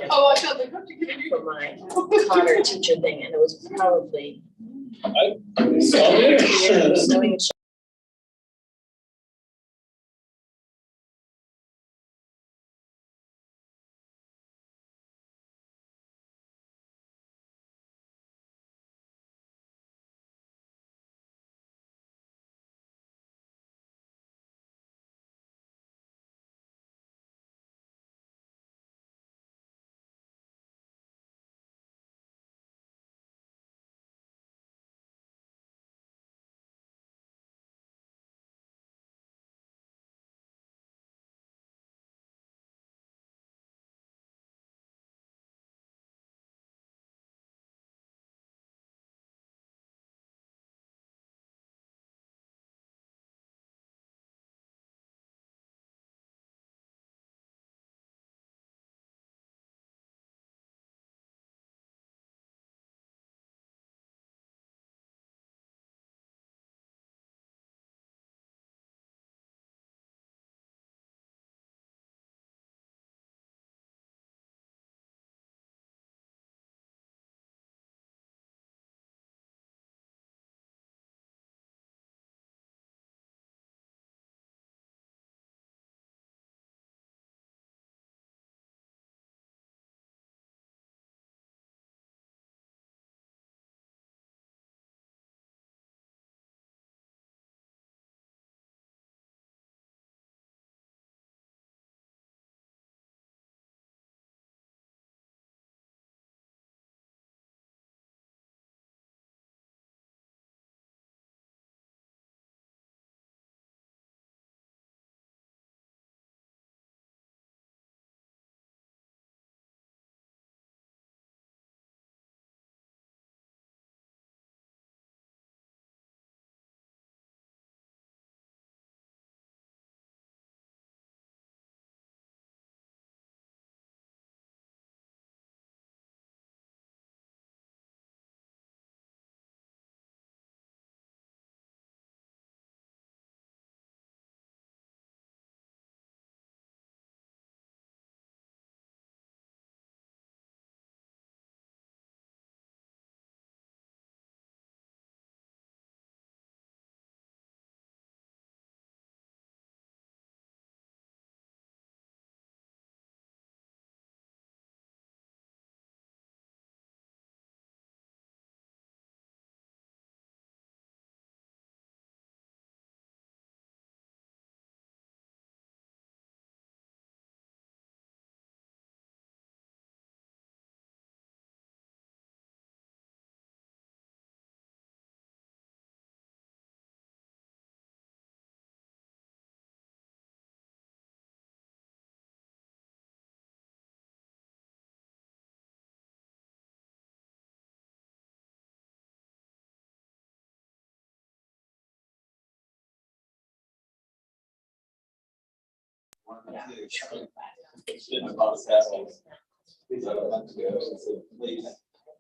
Oh, I thought they got to get for my Connor teacher thing, and it was probably snowing.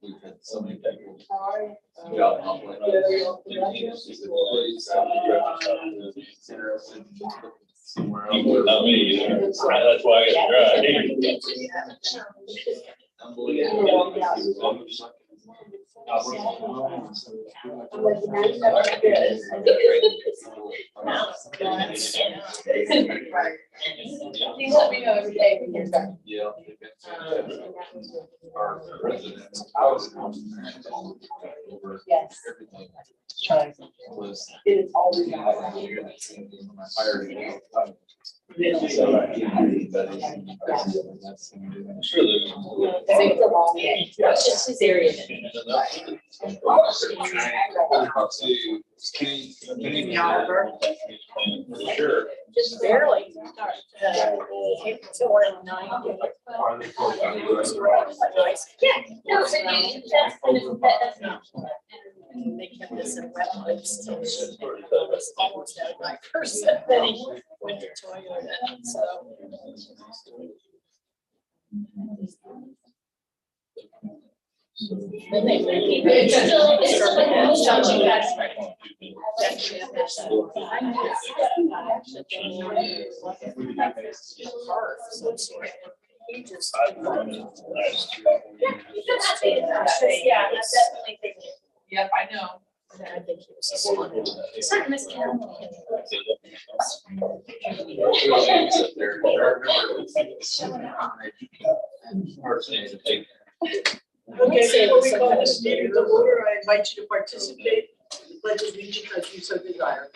We've had so many people. Somewhere else. Not me either. That's why I got Please let me know every day we get back. Yeah. Our residents, I was. Yes. Everything. Was. It is always. My fire. So, I'm sure there's. It's a long day. It's just his area. Sure. Just barely. Till 9. Yeah, no, so that's not. And they kept this in wetlands, so it was almost out of my person, then he went to Toyota, so. Then they it's still You just. I've run it last year. Yeah, that's definitely thinking. Yep, I know. I think he was just on it. It's not Miss Carol. Okay, before we call this meeting to order, I invite you to participate in the pledge of allegiance as you so desire.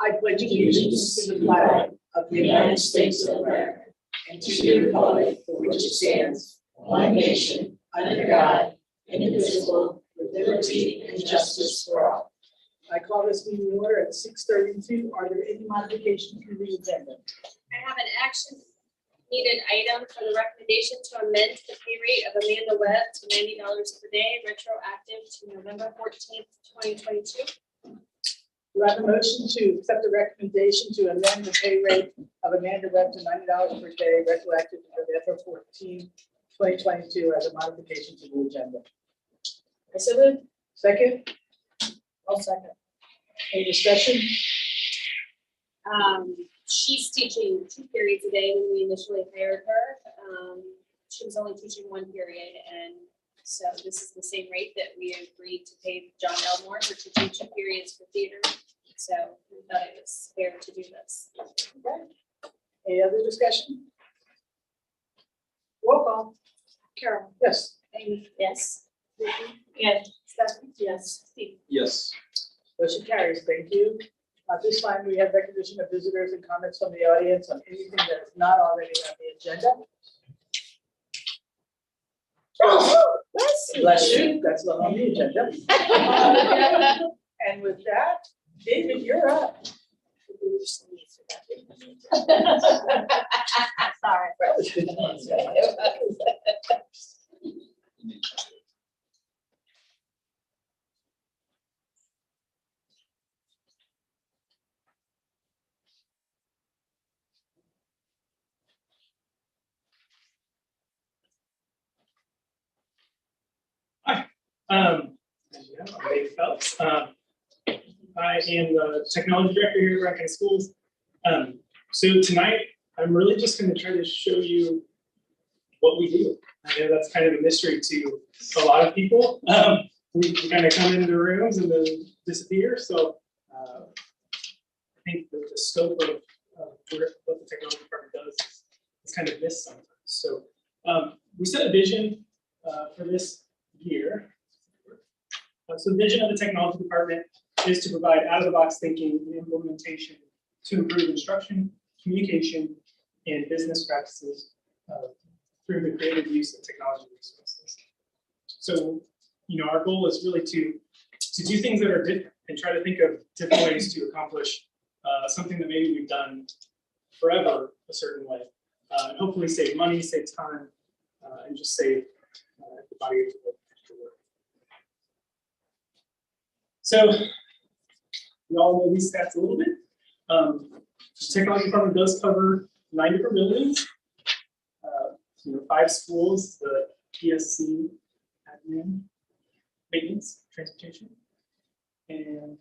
I pledge allegiance to the flag of the United States of America and to the republic for which it stands, one nation, under God, indivisible, with liberty and justice for all. I call this meeting to order at 6:32. Are there any modifications to the agenda? I have an action needed item for the recommendation to amend the pay rate of Amanda Webb to $90 per day, retroactive to November 14th, 2022. Do I have a motion to accept the recommendation to amend the pay rate of Amanda Webb to $90 per day, retroactive to November 14, 2022, as a modification to the agenda? I so moved. Second, I'll second. any discussion? She's teaching 2 periods a day when we initially hired her. She was only teaching 1 period, and so this is the same rate that we agreed to pay John Elmore for teaching 2 periods for theater. So we thought it was fair to do this. Okay. Any other discussion? Roll call. Carol. Yes. Amy. Yes. Yes. Stephanie. Yes. Steve. Yes. Motion carries. Thank you. At this time, we have recognition of visitors and comments from the audience on anything that is not already on the agenda. Bless you. That's not on the agenda. And with that, David, you're up. Sorry. That was good. As you know, I'm Dave Phelps. I am the technology director here at Rankin Schools. So tonight, I'm really just going to try to show you what we do. I know that's kind of a mystery to a lot of people. We kind of come into rooms and then disappear. So I think that the scope of what the technology department does is kind of missed sometimes. So we set a vision for this year. So the vision of the technology department is to provide out-of-the-box thinking and implementation to improve instruction, communication, and business practices through the creative use of technology resources. So, our goal is really to do things that are different and try to think of different ways to accomplish something that maybe we've done forever a certain way, and hopefully save money, save time, and just save the body of the extra work. So, we all know these stats a little bit. The technology department does cover 9 different buildings, 5 schools, the PSC, admin, maintenance, transportation, and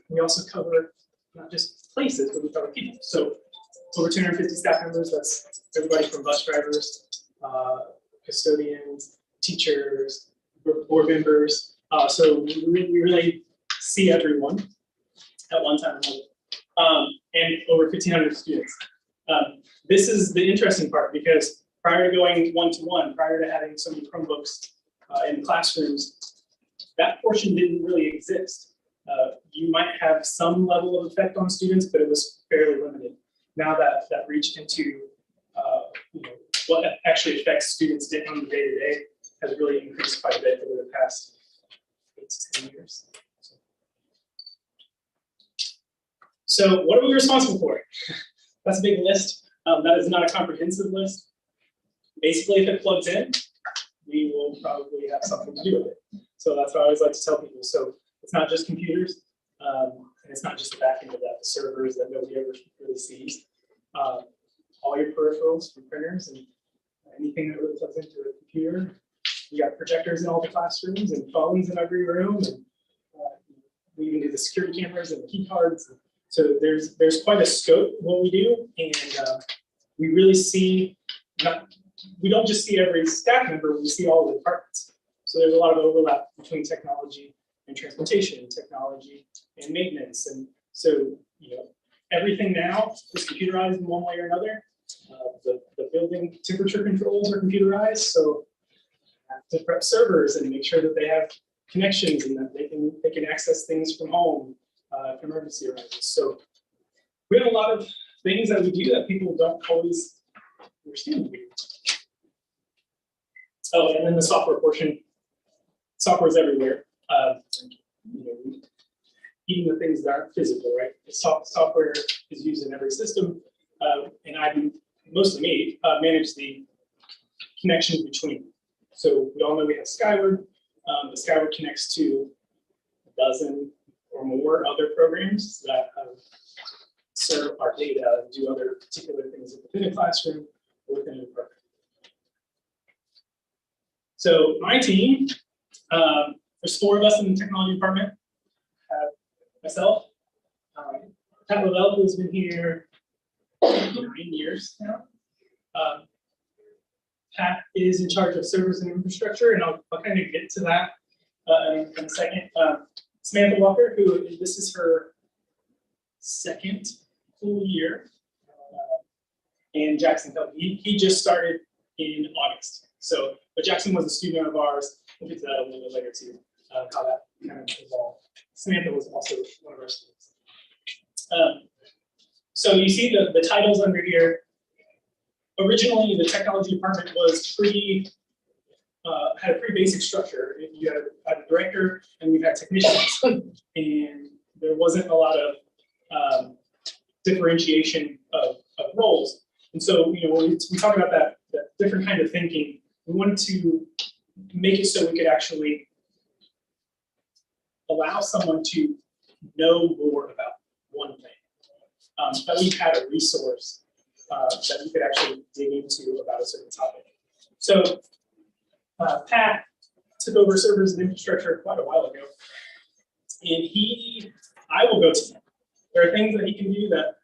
we also cover not just places, but we cover people. So over 250 staff members. That's everybody from bus drivers, custodians, teachers, board members. So we really see everyone at one time or another, and over 1,500 students. This is the interesting part, because prior to going one-to-one, prior to having so many Chromebooks in classrooms, that portion didn't really exist. You might have some level of effect on students, but it was fairly limited. Now that reach into what actually affects students on the day-to-day has really increased quite a bit over the past 8 to 10 years. So what are we responsible for? That's a big list. That is not a comprehensive list. Basically, if it plugs in, we will probably have something to do with it. So that's what I always like to tell people. So it's not just computers, and it's not just the back end of that, the servers that nobody ever really sees. All your peripherals, your printers, and anything that really plugs into a computer. We got projectors in all the classrooms and phones in every room, and we even do the security cameras and the key cards. So there's quite a scope what we do, and we really see, we don't just see every staff member, we see all the departments. So there's a lot of overlap between technology and transportation, technology and maintenance. And so, everything now is computerized in one way or another. The building temperature controls are computerized, so I have to prep servers and make sure that they have connections and that they can access things from home if emergency arises. So we have a lot of things that we do that people don't always understand. Oh, and then the software portion. Software is everywhere. Even the things that aren't physical, right? The software is used in every system, and I do, mostly me, manage the connections between. So we all know we have Skyward. The Skyward connects to a dozen or more other programs that serve our data and do other particular things within a classroom or within a program. So my team, there's 4 of us in the technology department. Myself, Pat Lavelle, who's been here 9 years now. Pat is in charge of servers and infrastructure, and I'll kind of get to that in a second. Samantha Walker, this is her 2nd full year, and Jackson Kelly. He just started in August. So, but Jackson was a student of ours. We'll get to that a little bit later too, how that kind of evolved. Samantha was also one of our students. So you see the titles under here. Originally, the technology department was had a pretty basic structure. You had a director, and we've had technicians, and there wasn't a lot of differentiation of roles. And so, when we talk about that different kind of thinking, we wanted to make it so we could actually allow someone to know more about one thing. That we had a resource that we could actually dig into about a certain topic. So Pat took over servers and infrastructure quite a while ago, and I will go to him. There are things that he can do that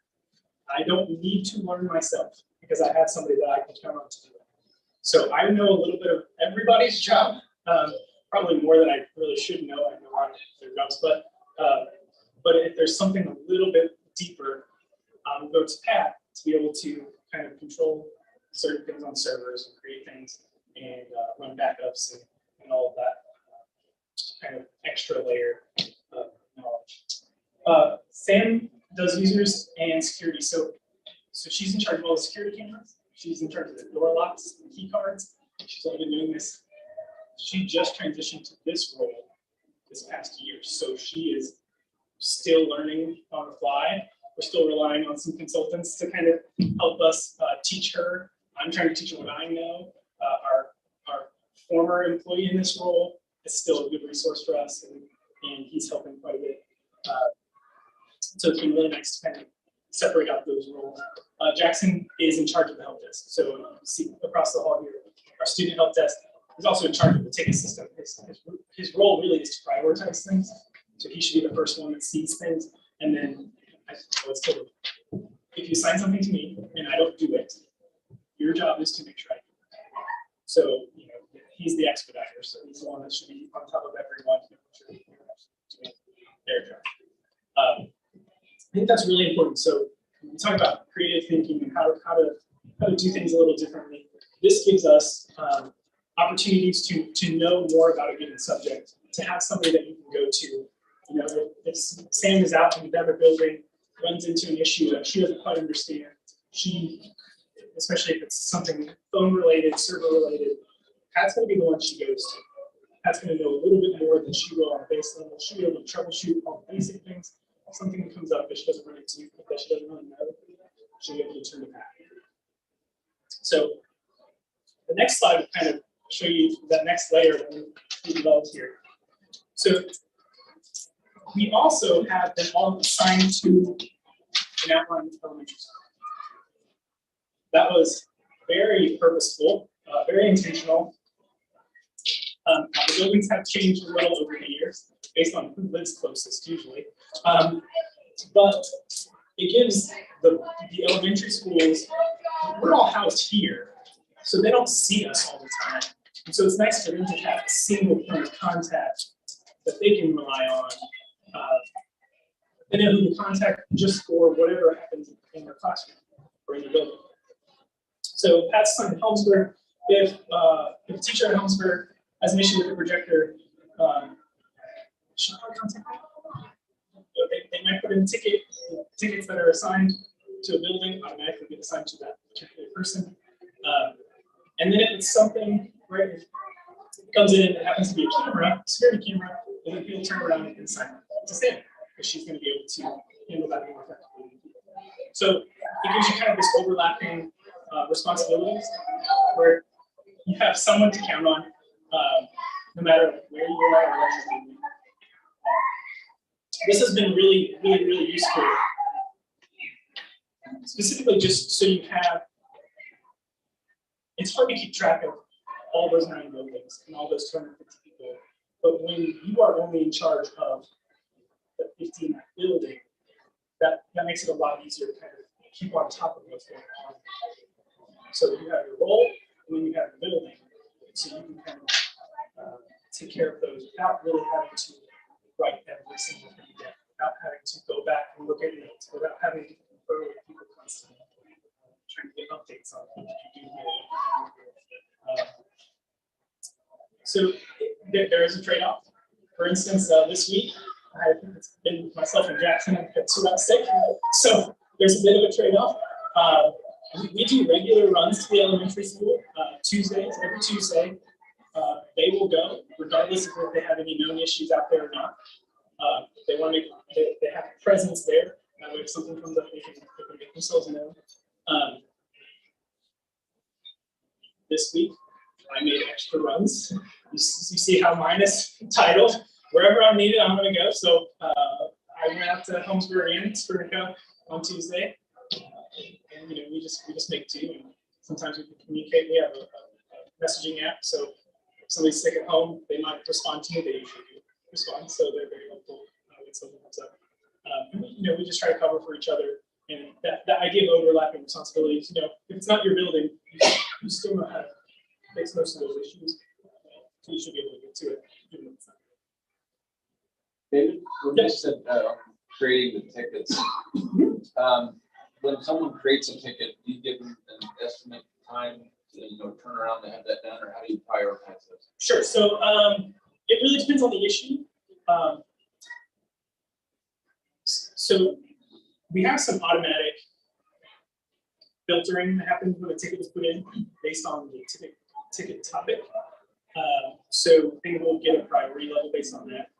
I don't need to learn myself because I have somebody that I can count on to do it. So I know a little bit of everybody's job, probably more than I really should know. I know a lot of their jobs, but if there's something a little bit deeper, I'll go to Pat to be able to kind of control certain things on servers and create things and run backups and all of that kind of extra layer of knowledge. Sam does users and security. So she's in charge of all the security cameras. She's in charge of the door locks and key cards. She's only been doing this. She just transitioned to this role this past year. So she is still learning on the fly. We're still relying on some consultants to kind of help us teach her. I'm trying to teach her what I know. Our former employee in this role is still a good resource for us, and he's helping quite a bit. So it's been really nice to kind of separate out those roles. Jackson is in charge of the help desk. So you see across the hall here, our student help desk is also in charge of the ticket system. His role really is to prioritize things. So he should be the first one that sees things. And then if you assign something to me and I don't do it, your job is to make sure I do it. So, he's the expediter. So he's the one that should be on top of everyone to make sure you're doing their job. I think that's really important. So when we talk about creative thinking and how to do things a little differently, this gives us opportunities to know more about a given subject, to have somebody that you can go to. If Sam is out in another building, runs into an issue that she doesn't quite understand, especially if it's something phone related, server related, Pat's going to be the one she goes to. Pat's going to know a little bit more than she will on the base level. She'll be able to troubleshoot all the basic things. If something comes up that she doesn't run into, that she doesn't really know, she'll be able to turn to Pat. So the next slide will kind of show you that next layer that we developed here. So we also have them all assigned to an outline elementary school. That was very purposeful, very intentional. The buildings have changed a little over the years based on who lives closest usually. But it gives the elementary schools, we're all housed here, so they don't see us all the time. And so it's nice for them to have a single point of contact that they can rely on. They know who to contact just for whatever happens in their classroom or in the building. So Pat's assigned to Helmsburg. If a teacher at Helmsburg has an issue with the projector, should probably contact me. They might put in a ticket. Tickets that are assigned to a building automatically get assigned to that particular person. And then if it's something, right, if it comes in and it happens to be a camera, security camera, then people turn around and assign it to Sam, because she's going to be able to handle that more effectively. So it gives you kind of this overlapping responsibilities where you have someone to count on, no matter where you are or what you're doing. This has been really useful, specifically just so you have, it's hard to keep track of all those 9 buildings and all those 250 people, but when you are only in charge of the 15 building, that makes it a lot easier to kind of keep on top of what's going on. So you have your role, and then you have the building, so you can kind of take care of those without really having to write every single thing down, without having to go back and look at notes, without having to confer with people constantly, trying to get updates on what you do here. So there is a trade-off. For instance, this week, it's been myself and Jackson have got 2 out sick, so there's a bit of a trade-off. We do regular runs to the elementary school Tuesdays, every Tuesday. They will go, regardless of if they have any known issues out there or not. They want to they have a presence there. That way, if something comes up, they can make themselves known. This week, I made extra runs. You see how mine is titled. Wherever I'm needed, I'm going to go. So I went out to Helmsburg and Spurnica on Tuesday, and we just make do. And sometimes we can communicate. We have a messaging app, so if somebody's sick at home, they might respond to me. They usually do respond, so they're very helpful when something comes up. And we just try to cover for each other, and that idea of overlapping responsibilities. If it's not your building, you still know how to fix most of those issues. So you should be able to get to it, even if it's not. David, when you said creating the tickets, when someone creates a ticket, do you give them an estimate time to turn around to have that done, or how do you prioritize those? Sure. So it really depends on the issue. So we have some automatic filtering that happens when a ticket is put in based on the ticket topic. So things will get a priority level based on that.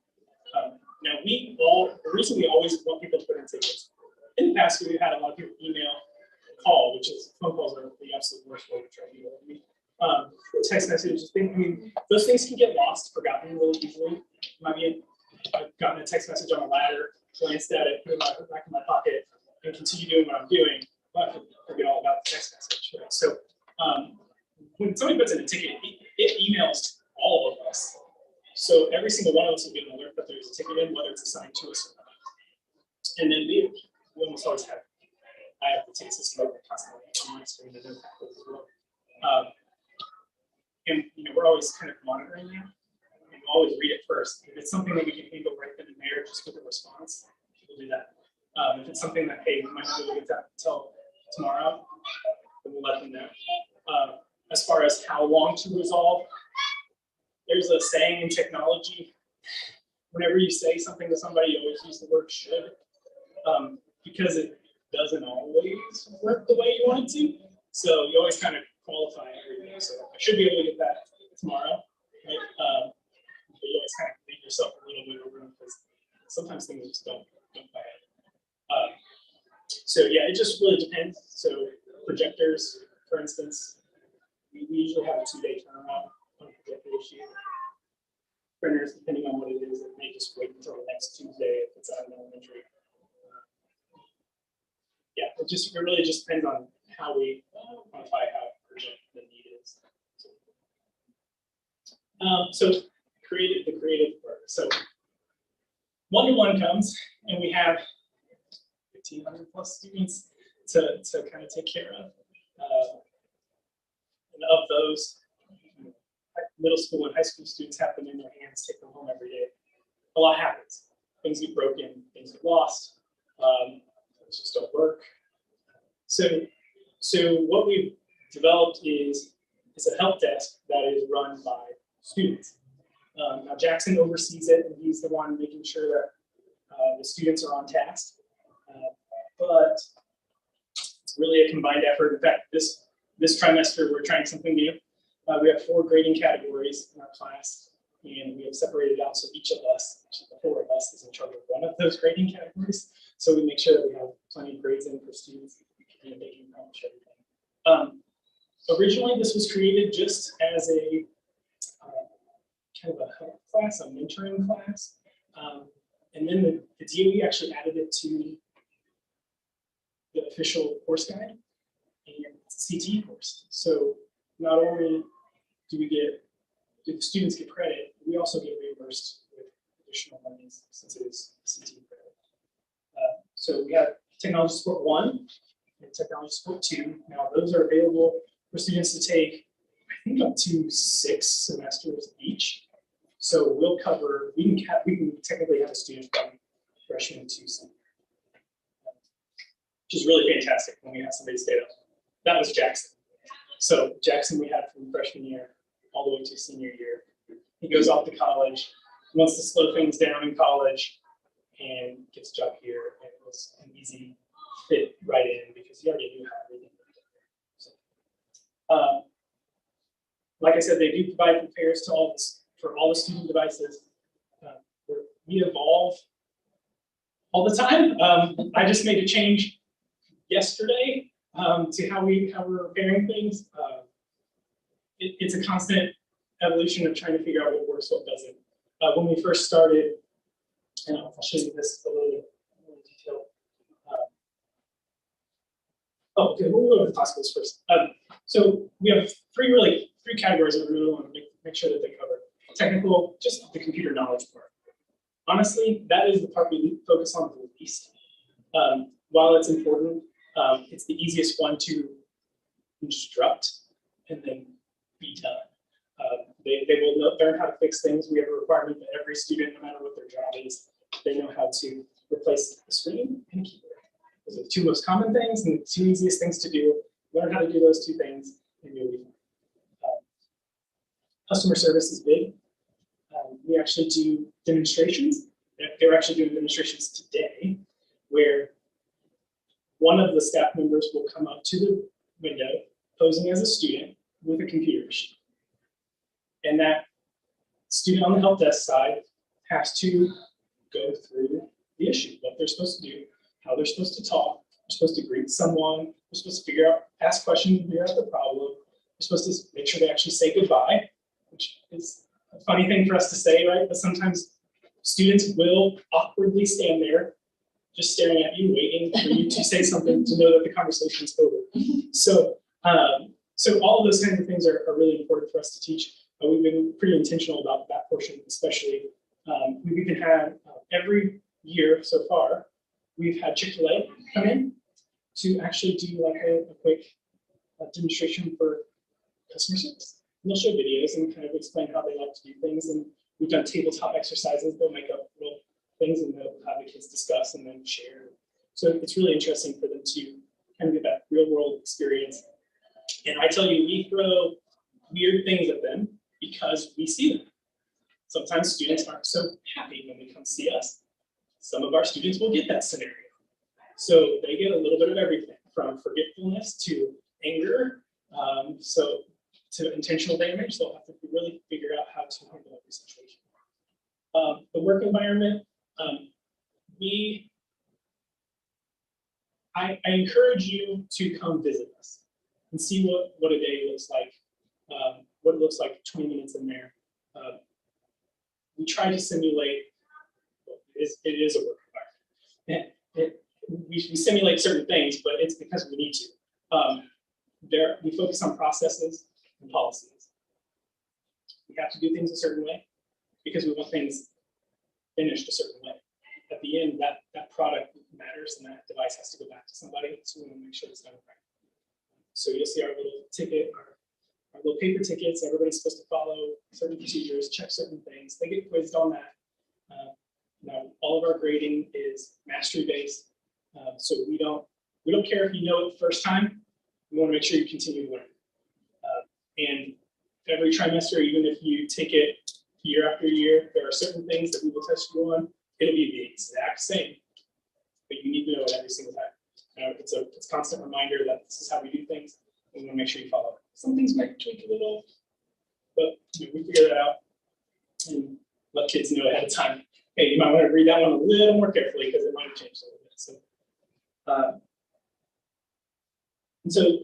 Now the reason we always want people to put in tickets, in the past we've had a lot of people email, call, which is phone calls are the absolute worst way to try to do it. Text messages, those things can get lost, forgotten really easily. I've gotten a text message on a ladder, glanced at it, put it back in my pocket, and continue doing what I'm doing, but I forget all about the text message. Right? So when somebody puts in a ticket, it emails all of us. So every single one of us will get an alert that there's a ticket in, whether it's assigned to us or not. And then we almost always have, I have the ticket system open constantly on my screen that doesn't have as well. And we're always kind of monitoring that. And we'll always read it first. If it's something that we can handle right then and there, just with a response, we'll do that. If it's something that, hey, we might not be able to get that until tomorrow, then we'll let them know. As far as how long to resolve, there's a saying in technology, whenever you say something to somebody, you always use the word should, because it doesn't always work the way you want it to. So you always kind of qualify everything. So I should be able to get that tomorrow, right? But you always kind of leave yourself a little bit of room because sometimes things just don't buy it. So yeah, it just really depends. So projectors, for instance, we usually have a 2-day turnaround on a projector issue. Printers, depending on what it is, it may just wait until the next Tuesday if it's out of elementary. Yeah, it really just depends on how we quantify how urgent the need is. So the creative part. So 1-to-1 comes, and we have 1,500 plus students to kind of take care of. And of those, middle school and high school students have them in their hands, take them home every day. A lot happens. Things get broken, things get lost, things just don't work. So what we've developed is a help desk that is run by students. Now Jackson oversees it, and he's the one making sure that the students are on task. But it's really a combined effort. In fact, this trimester we're trying something new. We have 4 grading categories in our class, and we have separated out so each of us, the 4 of us, is in charge of one of those grading categories. So we make sure that we have plenty of grades in for students and they can accomplish everything. Originally, this was created just as a kind of a help class, a mentoring class. And then the DOE actually added it to the official course guide and CT course. So not only do the students get credit, we also get reimbursed with additional monies since it is CT credit. So we have Technology Support 1 and Technology Support 2. Now those are available for students to take, I think, up to 6 semesters each. So we'll cover, we can technically have a student from freshman to senior, which is really fantastic when we have somebody stay up. That was Jackson. So Jackson we had from freshman year all the way to senior year. He goes off to college, wants to slow things down in college, and gets a job here. And it was an easy fit right in because he already knew how everything worked. So, like I said, they do provide repairs to for all the student devices. We evolve all the time. I just made a change yesterday to how we're repairing things. It's a constant evolution of trying to figure out what works, what doesn't. When we first started, and I'll show you this a little bit more in detail. Okay, we'll go over the classicals first. So we have three categories that we really want to make sure that they cover. Technical, just the computer knowledge part. Honestly, that is the part we focus on the least. While it's important, it's the easiest one to instruct and then be done. They will learn how to fix things. We have a requirement that every student, no matter what their job is, they know how to replace the screen and keyboard. Those are the 2 most common things and the 2 easiest things to do. Learn how to do those 2 things and you'll be fine. Customer service is big. We actually do demonstrations. They're actually doing demonstrations today where one of the staff members will come up to the window posing as a student with a computer machine. And that student on the help desk side has to go through the issue, what they're supposed to do, how they're supposed to talk, they're supposed to greet someone, they're supposed to ask questions, figure out the problem, they're supposed to make sure they actually say goodbye, which is a funny thing for us to say, right? But sometimes students will awkwardly stand there just staring at you, waiting for you to say something to know that the conversation's over. So all of those kinds of things are really important for us to teach. We've been pretty intentional about that portion, especially. We've even had every year so far, we've had Chick-fil-A come in to actually do like a quick demonstration for customer service. And they'll show videos and kind of explain how they like to do things. And we've done tabletop exercises. They'll make up little things and they'll have the kids discuss and then share. So it's really interesting for them to kind of get that real world experience. And I tell you, we throw weird things at them because we see them. Sometimes students aren't so happy when they come see us. Some of our students will get that scenario. So they get a little bit of everything from forgetfulness to anger, so to intentional damage. They'll have to really figure out how to handle every situation. The work environment, I encourage you to come visit us and see what a day looks like, what it looks like 20 minutes in there. We try to simulate, it is a work environment. We simulate certain things, but it's because we need to. We focus on processes and policies. We have to do things a certain way because we want things finished a certain way. at the end, that product matters and that device has to go back to somebody. So we want to make sure it's done right. So you'll see our little ticket, our little paper tickets. Everybody's supposed to follow certain procedures, check certain things. They get quizzed on that. Now, all of our grading is mastery based. So we don't care if you know it the first time. We want to make sure you continue to learn. And every trimester, even if you take it year after year, there are certain things that we will test you on. It'll be the exact same, but you need to know it every single time. It's a constant reminder that this is how we do things. And we want to make sure you follow it. Some things might tweak a little, but we figure that out and let kids know ahead of time. Hey, you might want to read that one a little more carefully because it might have changed a little bit. So, and so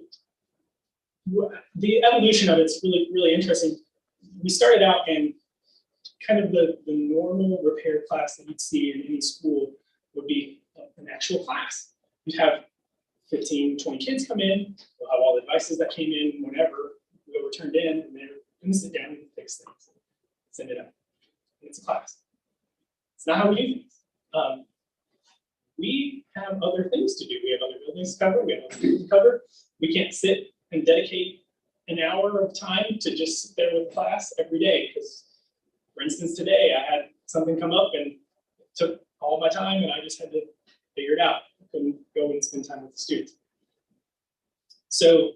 the evolution of it's really, really interesting. We started out in kind of the normal repair class that you'd see in any school would be an actual class. You'd have 15, 20 kids come in, we'll have all the devices that came in whenever they were turned in, and they're going to sit down and fix things, send it out. And it's a class. It's not how we do things. We have other things to do. We have other buildings to cover. We have other things to cover. We can't sit and dedicate an hour of time to just sit there with class every day. Because, for instance, today I had something come up and it took all my time, and I just had to figure it out. I couldn't go and spend time with the students. So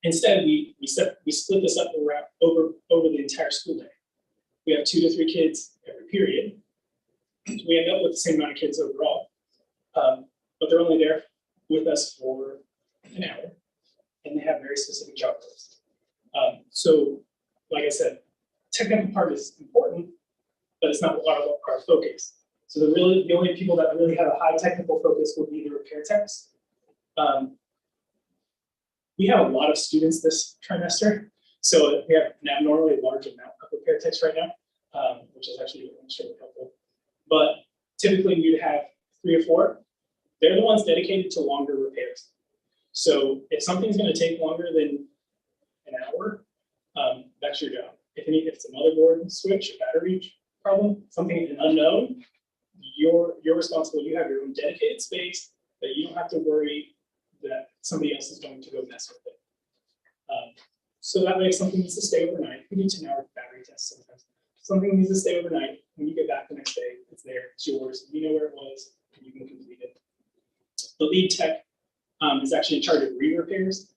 instead, we split this up over the entire school day. We have 2 to 3 kids every period. We end up with the same amount of kids overall, but they're only there with us for an hour, and they have very specific job roles. So, like I said, technical part is important, but it's not a lot of our focus. So the only people that really have a high technical focus would be the repair techs. We have a lot of students this trimester, so we have an abnormally large amount of repair techs right now, which is actually extremely helpful. But typically we'd have 3 or 4. They're the ones dedicated to longer repairs. So if something's going to take longer than an hour, that's your job. If it's a motherboard switch, a battery problem, something an unknown, you're responsible. You have your own dedicated space that you don't have to worry that somebody else is going to go mess with it. So that way, if something needs to stay overnight, we do 10-hour battery tests sometimes. Something needs to stay overnight. When you get back the next day, it's there, it's yours. You know where it was, and you can complete it. The lead tech is actually in charge of re-repairs.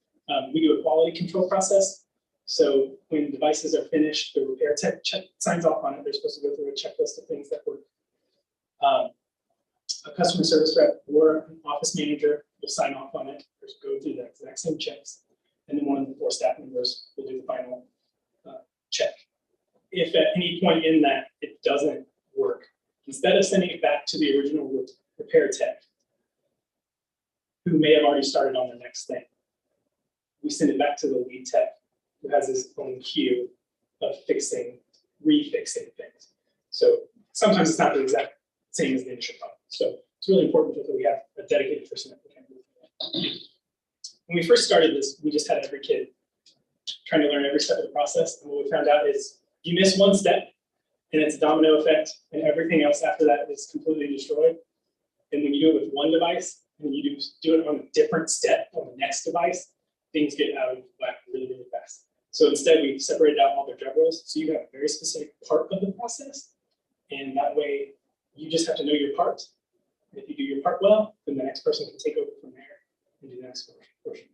We do a quality control process. So when devices are finished, the repair tech signs off on it. They're supposed to go through a checklist of things that work. A customer service rep or an office manager will sign off on it, or go through the exact same checks. And then one of the 4 staff members will do the final check. If at any point in that it doesn't work, instead of sending it back to the original repair tech, who may have already started on the next thing, we send it back to the lead tech, who has his own queue of refixing things. So sometimes it's not the exact same as the initial problem. So it's really important that we have a dedicated person that we can move with. When we first started this, we just had every kid trying to learn every step of the process. And what we found out is you miss one step and it's a domino effect, and everything else after that is completely destroyed. And when you do it with one device, and you do it on a different step on the next device, things get out of whack really, really fast. So instead, we separated out all their job roles. So you have a very specific part of the process, and that way you just have to know your part. If you do your part well, then the next person can take over from there and do the next portion.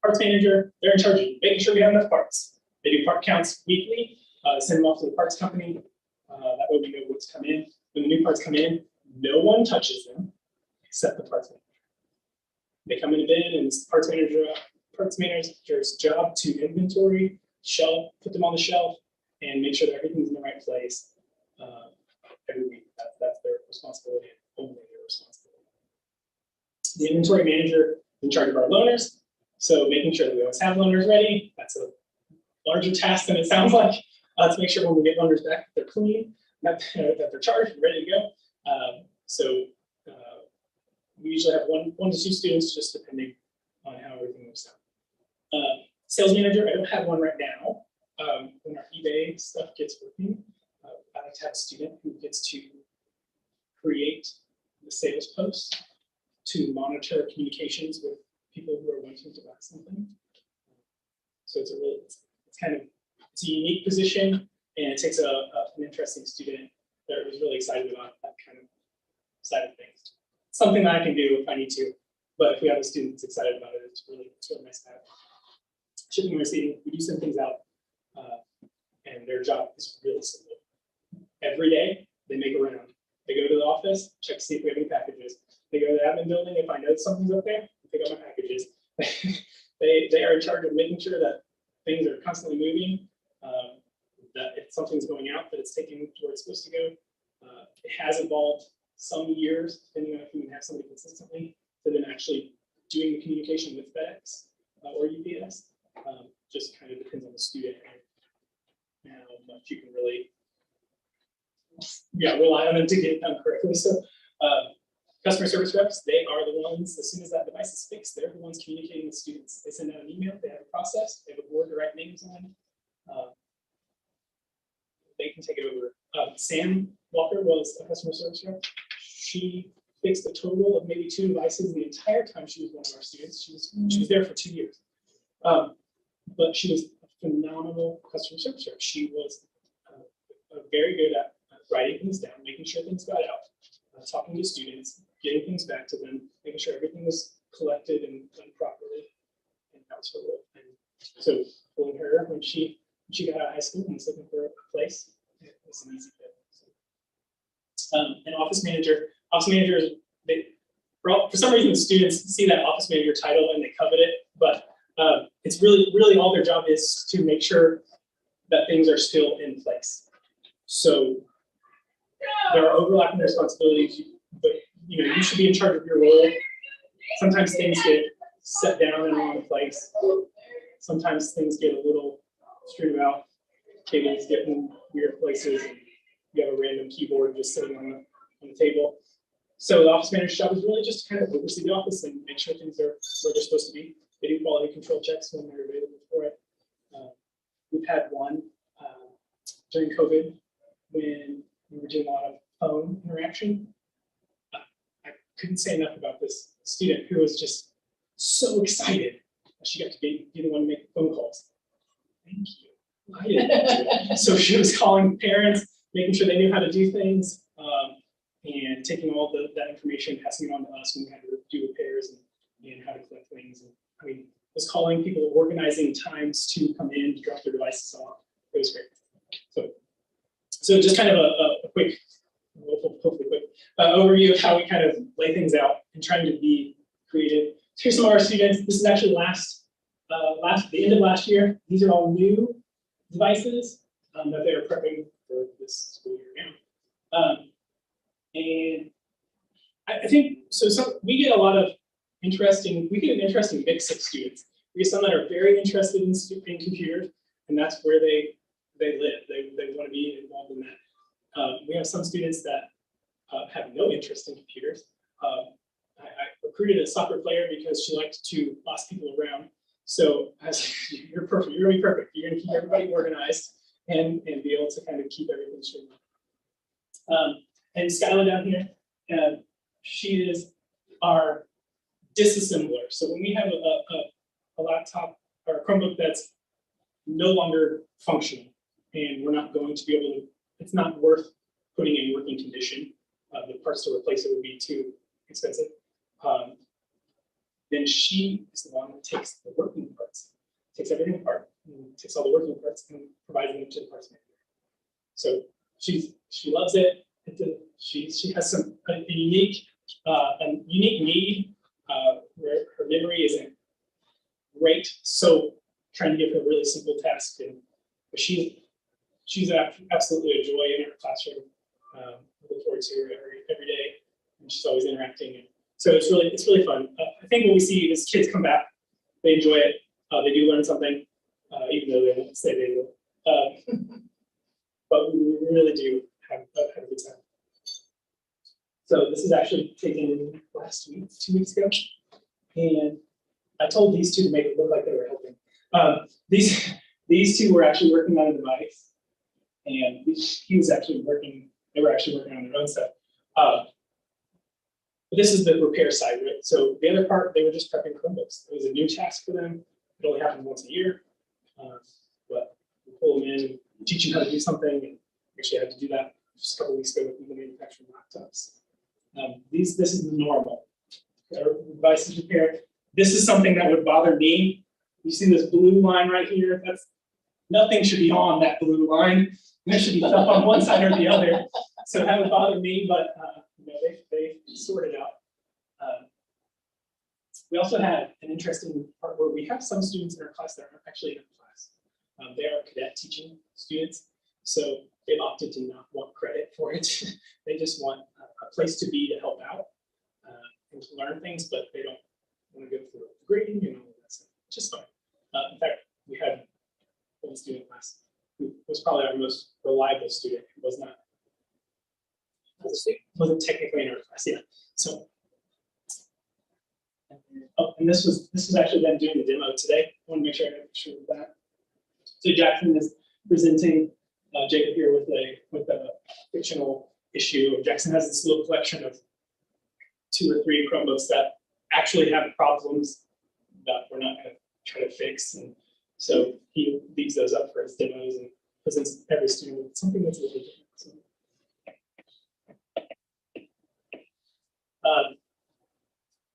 Parts manager, they're in charge of making sure we have enough parts. They do part counts weekly, send them off to the parts company. That way we know what's come in. When the new parts come in, no one touches them except the parts manager. They come in a bin, and it's the parts manager's job to inventory, shelf, put them on the shelf, and make sure that everything's in the right place every week. That's their responsibility, and only their responsibility. The inventory manager is in charge of our loaners, so making sure that we always have loaners ready. That's a larger task than it sounds like. To make sure when we get loaners back, they're clean, that they're charged and ready to go. We usually have one to 2 students, just depending on how everything works out. Sales manager, I don't have one right now. When our eBay stuff gets working, I like to have a student who gets to create communications with people who are wanting to buy something. So it's it's a unique position, and it takes an interesting student that is really excited about that kind of side of things. Something that I can do if I need to, but if we have a student that's excited about it, it's really nice to have. Shipping and receiving, we do send things out, and their job is really simple. Every day, they make a round. They go to the office, check to see if we have any packages. They go to the admin building. If I know something's up there, I pick up my packages. They are in charge of making sure that things are constantly moving, that if something's going out, that it's taken to where it's supposed to go. It has evolved some years, depending on if you can have somebody consistently, to then actually doing the communication with FedEx or UPS. Just kind of depends on the student and how much you can really rely on them to get it done correctly. So customer service reps, they are the ones, as soon as that device is fixed, they're the ones communicating with students. They send out an email, they have a process, they have a board to write names on. They can take it over. Sam Walker was a customer service rep. She fixed a total of maybe 2 devices the entire time she was one of our students. She was there for 2 years. But she was a phenomenal customer service rep. She was very good at writing things down, making sure things got out, talking to students, getting things back to them, making sure everything was collected and done properly. And that was her role. And so pulling her when she got out of high school and was looking for a place, it was an easy fit. So, an office manager. Office managers, for some reason, students see that office manager title and they covet it, but it's really all their job is to make sure that things are still in place. So there are overlapping responsibilities, but you should be in charge of your role. Sometimes things get set down in the wrong place. Sometimes things get a little strewn out. Tables get in weird places, and you have a random keyboard just sitting on the table. So the office manager's job is really just to kind of oversee the office and make sure things are where they're supposed to be. They do quality control checks when they're available for it. We've had one during COVID when we were doing a lot of phone interaction. I couldn't say enough about this student who was just so excited that she got to be the one to make the phone calls. Thank you. I didn't do it. So she was calling parents, making sure they knew how to do things, and taking all that information, passing it on to us when we had to do repairs and how to collect things. And I mean, was calling people, organizing times to come in to drop their devices off. It was great. So just kind of a quick, hopefully quick, overview of how we kind of lay things out and trying to be creative. Here's some of our students. This is actually the end of last year. These are all new devices that they are prepping for this school year now. And I think, so we get a lot of an interesting mix of students. We get some that are very interested in computers, and that's where they live. They want to be involved in that. We have some students that have no interest in computers. I recruited a soccer player because she liked to boss people around. So I was like, you're perfect. You're gonna be perfect. You're gonna keep everybody organized and be able to kind of keep everything streamlined. And Skylar down here, she is our disassembler. So when we have a laptop or a Chromebook that's no longer functional and we're not going to be able to, it's not worth putting in working condition. The parts to replace it would be too expensive. Then she is the one that takes the working parts, takes everything apart, and takes all the working parts and provides them to the parts manager. So she loves it. She has a unique need where her memory isn't great. So trying to give her a really simple task, but she's absolutely a joy in her classroom. I look forward to her every day, and she's always interacting. So it's really fun. I think what we see is kids come back, they enjoy it, they do learn something, even though they won't say they will. But we really do have a good time. So this is actually taken last week, 2 weeks ago, and I told these two to make it look like they were helping. These two were actually working on a device, and he was actually working. They were actually working on their own stuff. But this is the repair side of it. So the other part, they were just prepping Chromebooks. It was a new task for them. It only happened once a year. But we pull them in and teach them how to do something. And actually, I had to do that just a couple weeks ago with the manufacturing laptops. This is normal. Devices repair. This is something that would bother me. You see this blue line right here? Nothing should be on that blue line. There should be stuff on one side or the other. So that would bother me, but they sorted out. We also had an interesting part where we have some students in our class that aren't actually in our class. They are cadet teaching students, so they've opted to not want credit for it. They just want a place to be to help out and to learn things, but they don't want to go through the grading and all of that stuff. Just fine. In fact, we had one student class who was probably our most reliable student. Who wasn't technically in our class, yeah. So, and this was actually them doing the demo today. I want to make sure I have a picture of that. So Jackson is presenting Jacob here with a fictional issue. Jackson has this little collection of 2 or 3 Chromebooks that actually have problems that we're not going to try to fix. And so he leaves those up for his demos and presents every student with something that's a little different. So,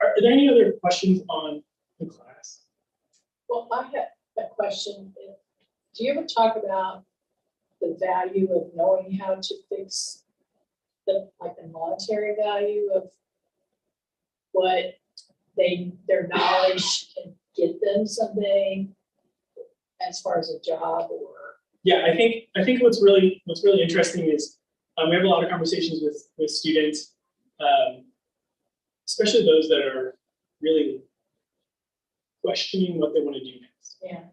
are there any other questions on the class? Well, I have a question. Do you ever talk about the value of knowing how to fix the monetary value of what their knowledge can get them someday as far as a job or? Yeah, I think what's really interesting is we have a lot of conversations with students, especially those that are really questioning what they want to do next. Yeah.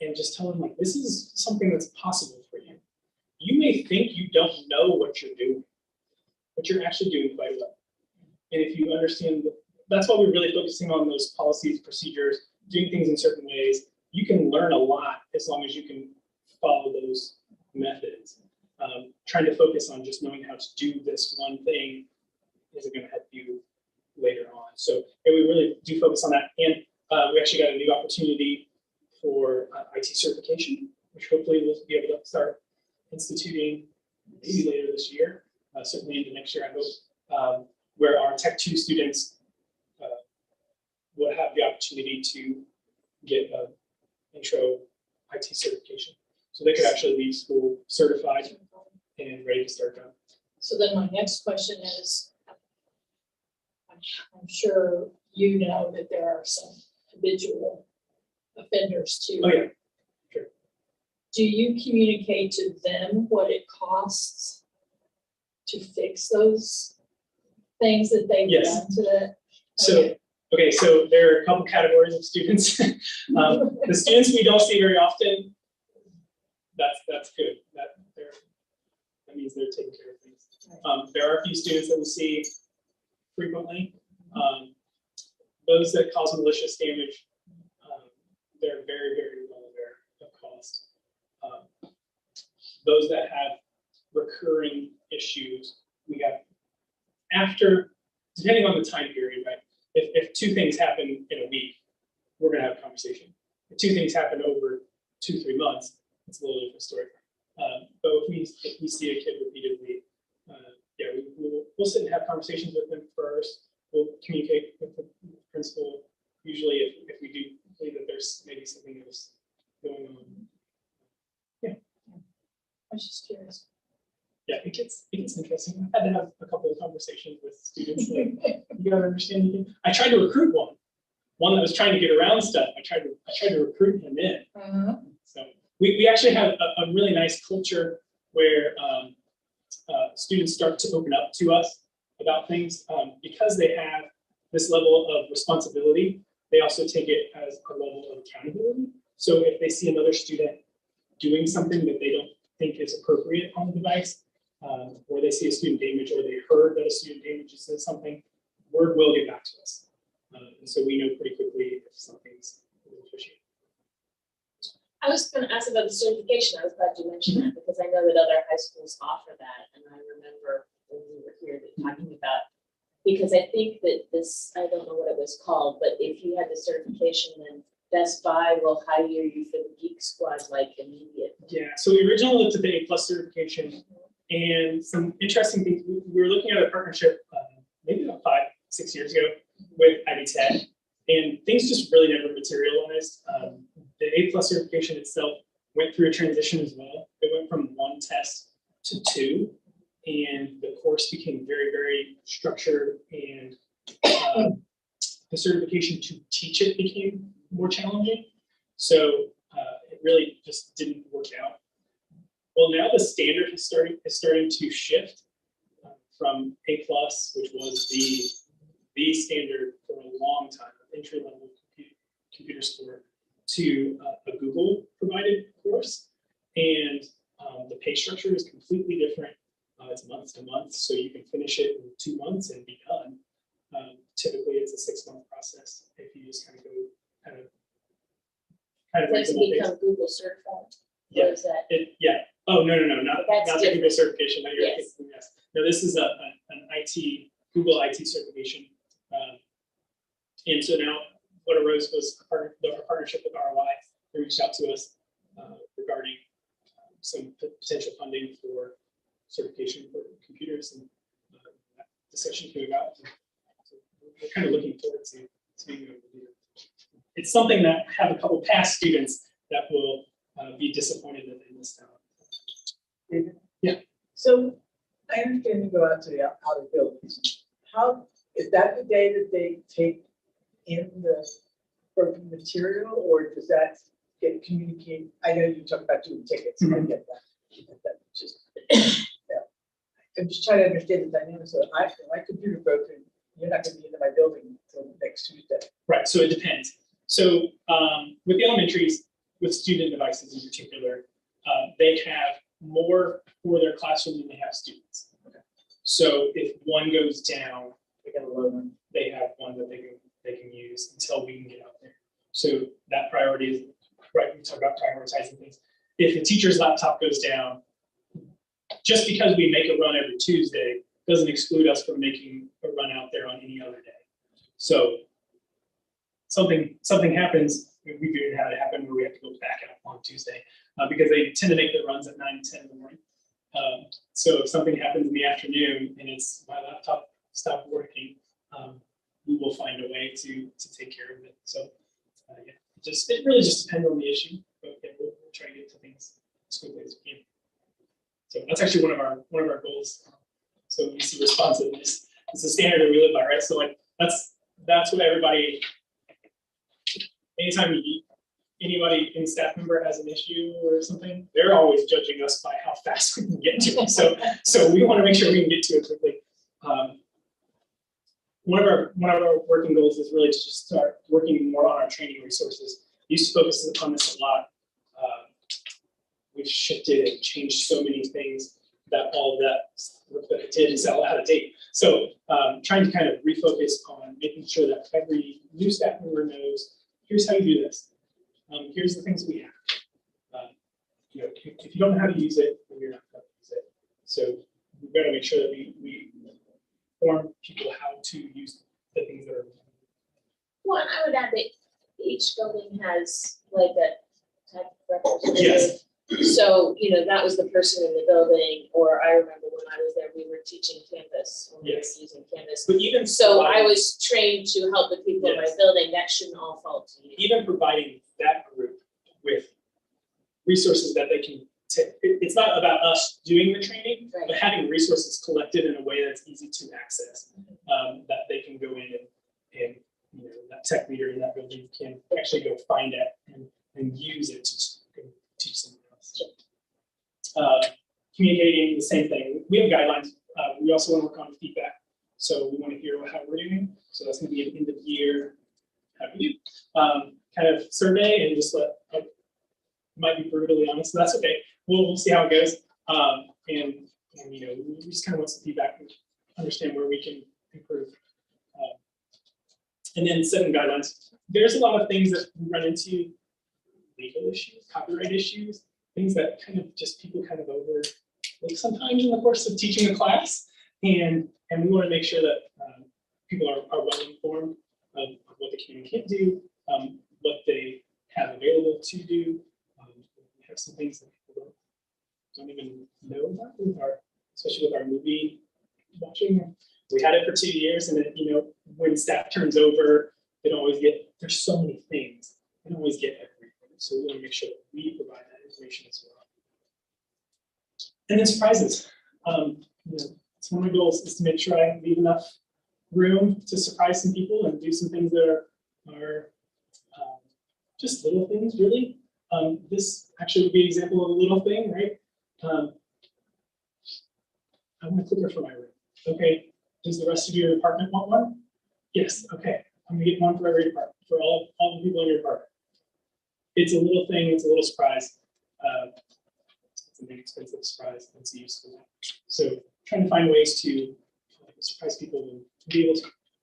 And just tell them, like, this is something that's possible for you. You may think you don't know what you're doing, but you're actually doing quite well. And if you understand, that's why we're really focusing on those policies, procedures, doing things in certain ways. You can learn a lot as long as you can follow those methods. Trying to focus on just knowing how to do this one thing isn't going to help you later on. So we really do focus on that. And we actually got a new opportunity for IT certification, which hopefully we'll be able to start instituting maybe later this year, certainly into next year, I hope, where our Tech 2 students will have the opportunity to get an intro IT certification. So they could actually leave school certified and ready to start job. So then my next question is, I'm sure you know that there are some habitual offenders too. Oh, yeah. Sure. Do you communicate to them what it costs to fix those things that they've Yes. done to that? Okay, so there are a couple categories of students. The students we don't see very often, that's good. That means they're taking care of things. There are a few students that we see frequently. Those that cause malicious damage, they're very, very well aware of cost. Those that have recurring issues, we have after, depending on the time period, right? If 2 things happen in a week, we're going to have a conversation. If 2 things happen over 2-3 months, it's a little different story. But if we see a kid repeatedly, we'll sit and have conversations with them first. We'll communicate with the principal. Usually, if we do believe that there's maybe something else going on. Yeah. I was just curious. Yeah, it gets interesting. I had to have a couple of conversations with students. Like, you gotta understand anything. I tried to recruit one that was trying to get around stuff. I tried to recruit him in. So we actually have a really nice culture where students start to open up to us about things because they have this level of responsibility. They also take it as a level of accountability. So if they see another student doing something that they don't think is appropriate on the device, or they see a student damage, or they heard that a student damages something, word will get back to us. And so we know pretty quickly if something's a little fishy. I was going to ask about the certification. I was glad you mentioned that because I know that other high schools offer that. And I remember when we were here talking about Because I think that this, I don't know what it was called, but if you had the certification, then Best Buy will hire you for the Geek Squad like immediately. Yeah, so we originally looked at the A+ certification, and some interesting things. We were looking at a partnership maybe about 5-6 years ago with Ivy Tech, and things just really never materialized. The A+ certification itself went through a transition as well. It went from 1 test to 2, and the course became very, very structured, and the certification to teach it became more challenging. So it really just didn't work out. Well, now the standard is starting to shift from A+, which was the standard for a long time, entry-level computer score, to a Google provided course, and the pay structure is completely different. It's month to month, so you can finish it in 2 months and be done. Typically, it's a 6-month process if you just kind of go kind of Like to reasonable pace. become Google certified? Yeah. Or is that? Yeah. Oh, no, not That's the Google certification that you're Yes. thinking. Yes. No, this is an IT, Google IT certification. And so now what arose was our partnership with ROI. They reached out to us regarding some potential funding for certification for computers, and that discussion came about. So we're kind of looking forward to being able to do it. It's something that have a couple past students that will be disappointed that they missed out. David? Yeah. So I understand you go out to the outer buildings. How, is that the day that they take in the broken material, or does that get communicated? I know you talk about doing tickets, I get that. That just, yeah. I'm just trying to understand the dynamics of my computer broken, you're not gonna be into my building until next Tuesday. Right, so it depends. So with the elementaries, with student devices in particular, they have more for their classroom than they have students. Okay. So if one goes down, They got a load on. they have one that they can use until we can get out there. So that priority is, right, we talk about prioritizing things. If the teacher's laptop goes down, just because we make a run every Tuesday doesn't exclude us from making a run out there on any other day. So something happens, we've even had it happen where we have to go back out on Tuesday because they tend to make their runs at 9 and 10 in the morning. So if something happens in the afternoon and it's my laptop stopped working, we will find a way to take care of it. So yeah, it really just depends on the issue, but yeah, we'll try to get to things as quickly as we can. So that's actually one of our goals. So you see responsiveness. It's a standard that we live by, right? So like that's what everybody. Anytime anybody in staff member has an issue or something, they're always judging us by how fast we can get to it. So we want to make sure we can get to it quickly. One of our working goals is really to just start working more on our training resources. We used to focus on this a lot. We've shifted and changed so many things that all of that did is out of date. So trying to kind of refocus on making sure that every new staff member knows, here's how you do this. Here's the things we have. If you don't know how to use it, then you're not going to use it. So we've got to make sure that we inform people how to use the things that are. Well, I would add that each building has like a type of representative. Yes. So, that was the person in the building, or I remember when I was there, we were teaching Canvas, when we were Yes. using Canvas. But even So I was trained to help the people in my Yes. building, that shouldn't all fall to you. even providing that group with resources that they can take. It's not about us doing the training, Right. but having resources collected in a way that's easy to access, that they can go in and that tech leader in that building can actually go find it and use it to teach someone else. Communicating, the same thing. We have guidelines. We also want to work on feedback. So we want to hear how we're doing. So that's going to be an end of year. How do we do? Kind of survey and just might be brutally honest. So that's okay. We'll see how it goes. And we just kind of want some feedback and understand where we can improve. And then setting guidelines. There's a lot of things that we run into, legal issues, copyright issues, things that kind of just people kind of overlook sometimes in the course of teaching a class. And we want to make sure that people are well informed of what they can and can't do, what they have available to do. We have some things that people don't even know about with our, especially with our movie watching. We had it for 2 years, and then, you know, when staff turns over, they don't always get, there's so many things, they don't always get everything. So we want to make sure that we provide that information as well. And then surprises. You know, it's one of my goals is to make sure I leave enough room to surprise some people and do some things that are just little things, really. This actually would be an example of a little thing, right? I want a clicker for my room. Okay, does the rest of your department want one? Yes, okay. I'm gonna get one for every department, for all the people in your department. It's a little thing, it's a little surprise. It's an inexpensive surprise, it's useful. So trying to find ways to surprise people and be able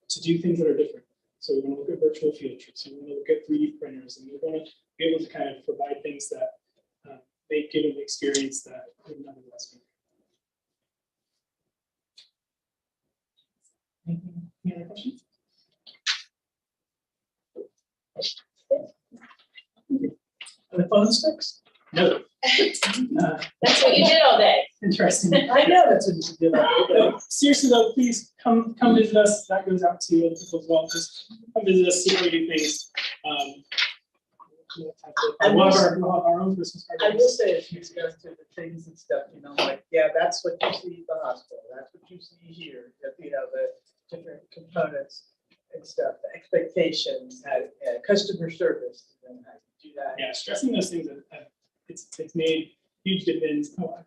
to do things that are different. So we want to look at virtual field trips, we want to look at 3D printers, and we want to be able to kind of provide things that they give them the experience that would nonetheless be. Any other questions? Are the phones fixed? No. That's what you did all day. Interesting. I know that's what you did all day. But seriously though, please come visit us. That goes out to other people as well. Just come visit us, see how we do things. We'll have our own Christmas I party. will say, if you go to the things and stuff, you know, like, yeah, that's what you see at the hospital, that's what you see here, that, you know, the different components and stuff, the expectations, how, customer service, and how you do that. Yeah, stressing those things, it's made huge dividends. Oh,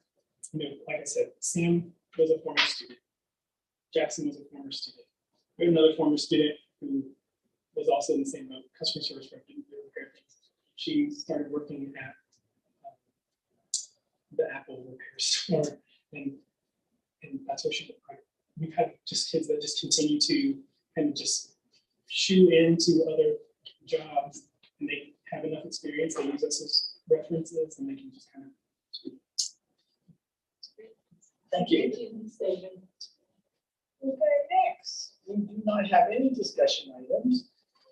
you know, like I said, Sam was a former student. Jackson was a former student. We had another former student who was also in the same boat, customer service rep, didn't really repair things. She started working at the Apple repair store, and that's where she. We've had just kids that just continue to kind of just shoe into other jobs, and they have enough experience. They use us as references, and they can just kind of. Thank you. Okay, next, we do not have any discussion items.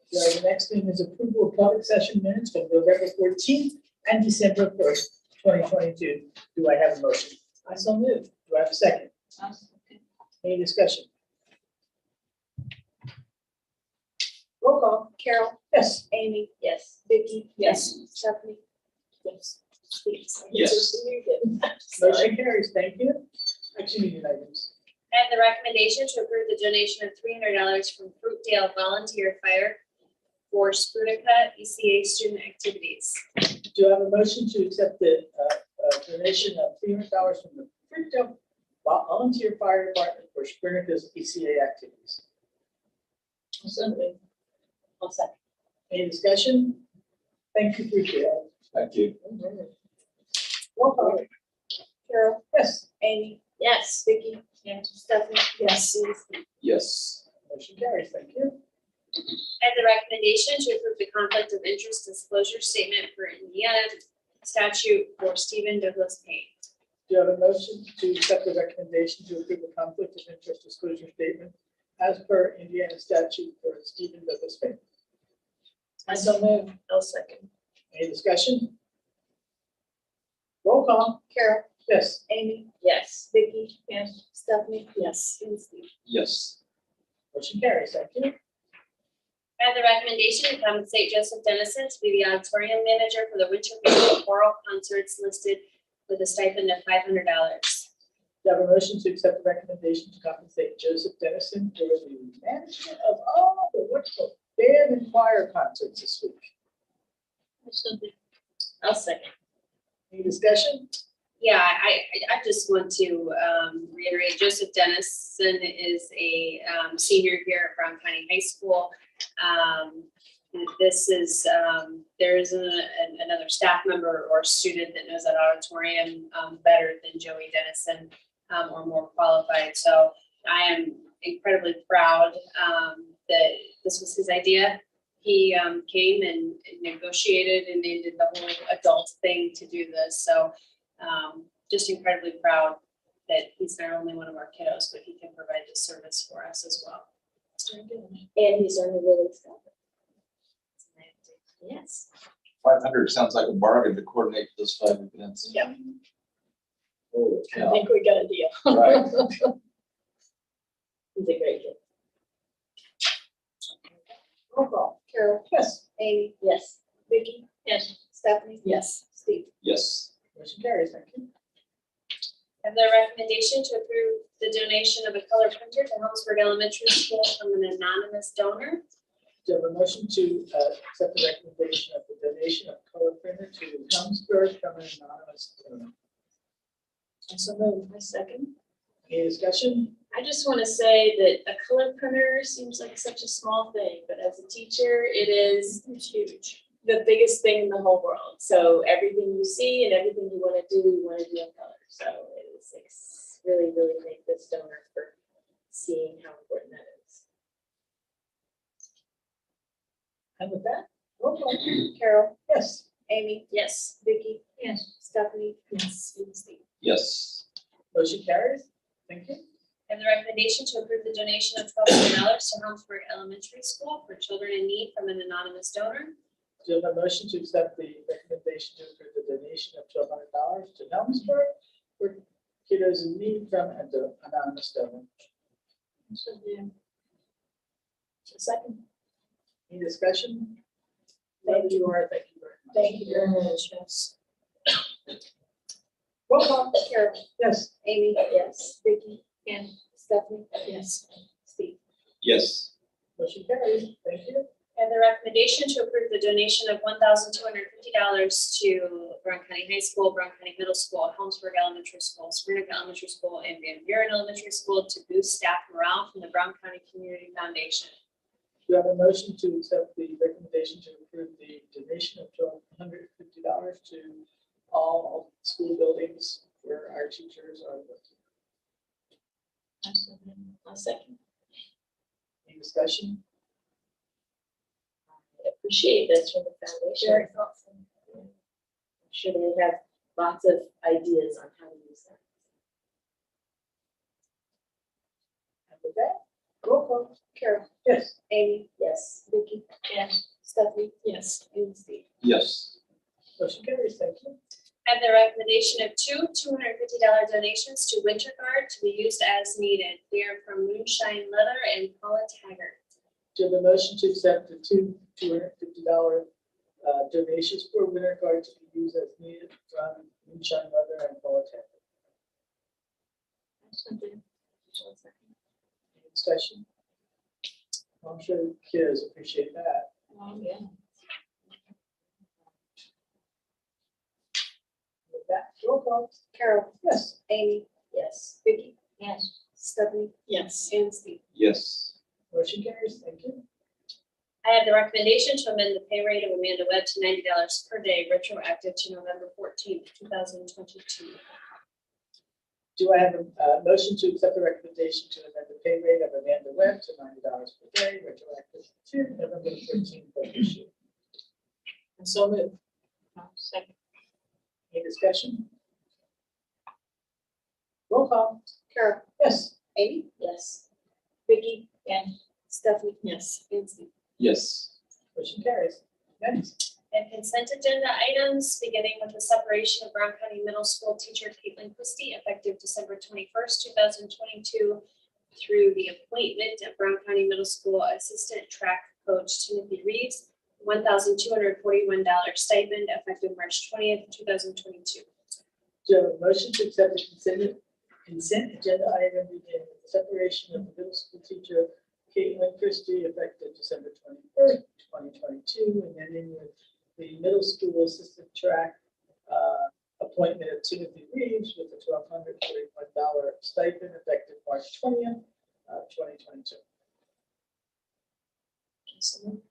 So the next thing is approval of public session minutes from November 14th and December 1st, 2022. Do I have a motion? I so move. Do I have a second? Any discussion? Roll call. Carol, Yes. Amy, Yes. Vicky. Yes. Stephanie. Yes. Yes. Motion carries. Thank you. Action meeting items. And the recommendation to approve the donation of $300 from Fruitdale Volunteer Fire for Sprunica ECA student activities. Do I have a motion to accept the donation of $300 from the Fruitdale Volunteer Fire Department for Springer's ECA activities? I'll second. Any discussion? Thank you, Fruitdale. Thank you. Roll call. Carol, Yes. Amy, Yes. Vicky. Stephanie. Yes. Yes. Motion carries. Thank you. And the recommendation to approve the conflict of interest disclosure statement for Indiana statute for Stephen Douglas Payne. Do you have a motion to accept the recommendation to approve the conflict of interest disclosure statement as per Indiana statute for Stephen Douglas Payne? I so move. I'll second. Any discussion? Roll call. Carol, Yes. Amy, Yes. Vicky. Yes. Stephanie. Yes. And Steve. Yes. Motion carries. Thank you. And the recommendation to compensate Joseph Dennison to be the auditorium manager for the winter musical choral concerts listed with a stipend of $500. Do you have a motion to accept the recommendation to compensate Joseph Dennison for the management of all the wonderful band and choir concerts this week? I'll second. Any discussion? Yeah, I just want to reiterate, Joseph Dennison is a senior here at Brown County High School. This is, there isn't another staff member or student that knows that auditorium better than Joey Dennison or more qualified. So I am incredibly proud that this was his idea. He came and negotiated and they did the whole adult thing to do this. So just incredibly proud that he's not only one of our kiddos, but he can provide this service for us as well. And he's earning really stuff. Yes. 500 sounds like a bargain to coordinate those 5 events. Yeah. Holy I cow. think we got a deal. Right. He's a great kid. Roll call. Carol. Yes. Amy. Yes. Vicky. Yes. Stephanie. Yes. Steve. Yes. Motion carries, thank you. And the recommendation to approve the donation of a color printer to Helmsburg Elementary School from an anonymous donor. Do you have a motion to accept the recommendation of the donation of color printer to Helmsburg from an anonymous donor? So moved. My second. Any discussion? I just want to say that a color printer seems like such a small thing, but as a teacher, it is huge. The biggest thing in the whole world. So everything you see and everything you want to do in color. So it's really, really thank this donor for seeing how important that is. And with that, roll call. Carol. Yes. Amy. Yes. Vicky. Yes. Stephanie. Yes. and Steve. Yes. Motion carries. Thank you. And the recommendation to approve the donation of $1,200 to Helmsburg Elementary School for children in need from an anonymous donor. Do you have a motion to accept the recommendation to approve the donation of $1,200 to Helmsburg for kiddos in need from an anonymous donor? So moved. Second. Any discussion? Wherever you are, thank you very much. Thank you very much. Yes. Roll call. Carol. Yes. Amy. Yes. Vicky. And Stephanie. yes. Steve. Yes. Motion carries. Thank you. And the recommendation to approve the donation of $1,250 to Brown County High School, Brown County Middle School, Helmsburg Elementary School, Smyrna Elementary School, and Van Buren Elementary School to boost staff morale from the Brown County Community Foundation. Do you have a motion to accept the recommendation to approve the donation of $1,250 to all school buildings where our teachers are working? I'll second. Any discussion? I appreciate this from the foundation. Very thoughtful. I'm sure they have lots of ideas on how to use that. And with that, roll call. Carol. Yes. Amy. Yes. Vicky. Yes. Stephanie. Yes. And Steve. Yes. Motion carries. Thank you. And the recommendation of two $250 donations to Winter Guard to be used as needed. They are from Moonshine Leather and Paula Taggart. Do you have a motion to accept the two $250 donations for Winter Guard to be used as needed from Moonshine Leather and Politics? Any discussion? I'm sure the kids appreciate that. Oh, yeah. With that, roll call. Carol. Yes. Amy. Yes. Vicky. Yes. Stephanie. Yes. And Steve. Yes. Motion carries. Thank you. I have the recommendation to amend the pay rate of Amanda Webb to $90 per day, retroactive to November 14th, 2022. Do I have a motion to accept the recommendation to amend the pay rate of Amanda Webb to $90 per day, retroactive to November 13th of this year? And so moved. Second. Any discussion? Roll call. Carol. Yes. Amy. Yes. Vicky. Yes. Stephanie. Yes. And Steve. Yes. Motion carries. Next. And consent agenda items, beginning with the separation of Brown County Middle School teacher Caitlin Christie, effective December 21st, 2022, through the appointment of Brown County Middle School Assistant Track Coach Timothy Reeves, $1,241 stipend, effective March 20th, 2022. Do you have a motion to accept the consent agenda item beginning with the separation of the middle school teacher Caitlin Christie effective December 21st, 2022, and ending with the middle school assistant track appointment of Timothy Reeves with a $1,241 stipend effective March 20th, 2022. So moved.